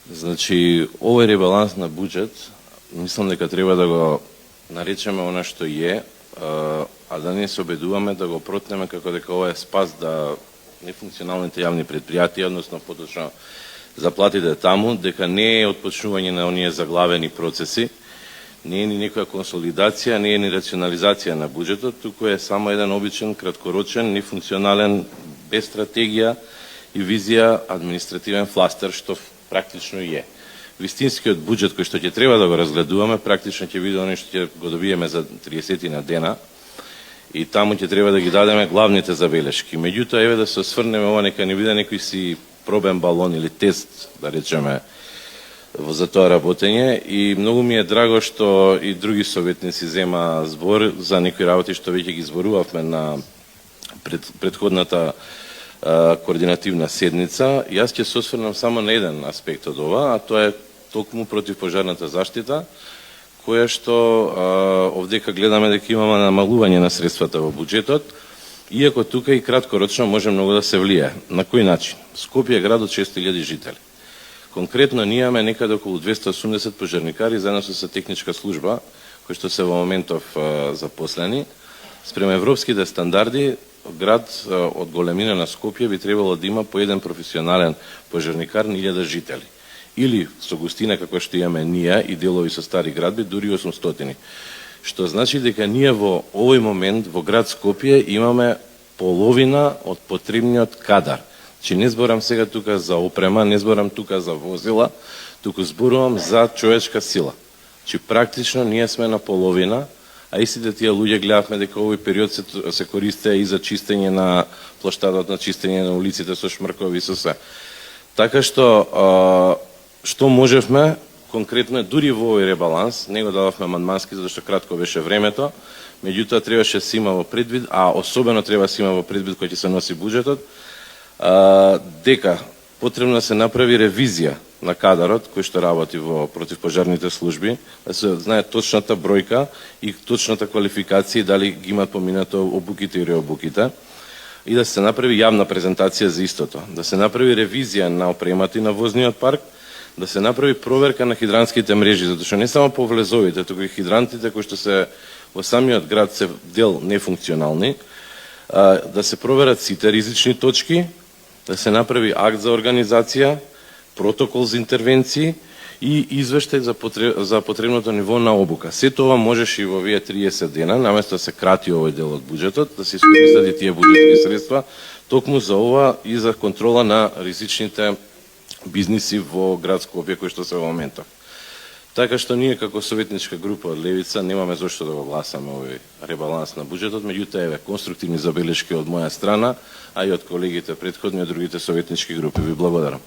Значи, овој ребаланс на буџет, мислам дека треба да го наречеме она што е, а да не се обидуваме да го протнеме како дека ова е спас да нефункционалните јавни предпријатија, односно поточно заплатите таму, дека не е отпочнување на оние заглавени процеси, не е ни некоја консолидација, не е ни рационализација на буџетот, туку е само еден обичен, краткорочен, нефункционален, без стратегија и визија административен фластер, што практично и е. Вистинскиот буџет кој што ќе треба да го разгледуваме, практично ќе биде оној што ќе го добиеме за 30 на дена и таму ќе треба да ги дадеме главните забелешки. Меѓутоа, еве да се осврнеме ова, нека не биде некој си пробен балон или тест, да речеме, за тоа работење, и многу ми е драго што и други советници зема збор за некои работи што веќе ги зборувавме на предходната координативна седница. Јас ќе се осврнам само на еден аспект од ова, а тоа е токму противпожарната заштита, која што овдека гледаме дека имаме намалување на средствата во буџетот, иако тука и краткорочно може многу да се влие. На кој начин? Скопје е град од 6.000 жители. Конкретно ние имаме некаде околу 280 пожарникари заедно со техничка служба, кои што се во моментов запослени. Спрема европските стандарди, град од големина на Скопје би требало да има по еден професионален пожарникар на 1000 жители. Или со густина како што имаме ние и делови со стари градби, дури 800. Што значи дека ние во овој момент во град Скопје имаме половина од потребниот кадар. Че не зборам сега тука за опрема, не зборам тука за возила, туку зборувам за човечка сила. Че практично ние сме на половина, а истите тие луѓе гледавме дека овој период се користеа и за чистење на плоштадот, на чистење на улиците со шмркови, со се. Така што можевме, конкретно дури во овој ребаланс, не го дадовме амандмански, зашто кратко беше времето, меѓутоа требаше да се има во предвид, а особено треба да се има во предвид кој ќе се носи буџетот, дека потребно да се направи ревизија на кадарот кој што работи во противпожарните служби, да се знае точната бројка и точната квалификација, дали ги имаат поминато обуките и реобуките, и да се направи јавна презентација за истото, да се направи ревизија на опремата и на возниот парк, да се направи проверка на хидрантските мрежи, затоа што не само по влезовите, туку и хидрантите кои што се во самиот град се дел нефункционални, да се проверат сите ризични точки, да се направи акт за организација, протокол за интервенции и извештај за потребното ниво на обука. Сето ова можеше и во овие 30 дена, наместо да се крати овој дел од буџетот, да се искористат и тие буџетски средства, токму за ова и за контрола на ризичните бизниси во град Скопје кои што се во моментов. Така што ние како советничка група од Левица немаме зошто да го гласаме овој ребаланс на буџетот, меѓутоа еве конструктивни забелешки од моја страна, а и од колегите претходни од другите советнички групи. Ви благодарам.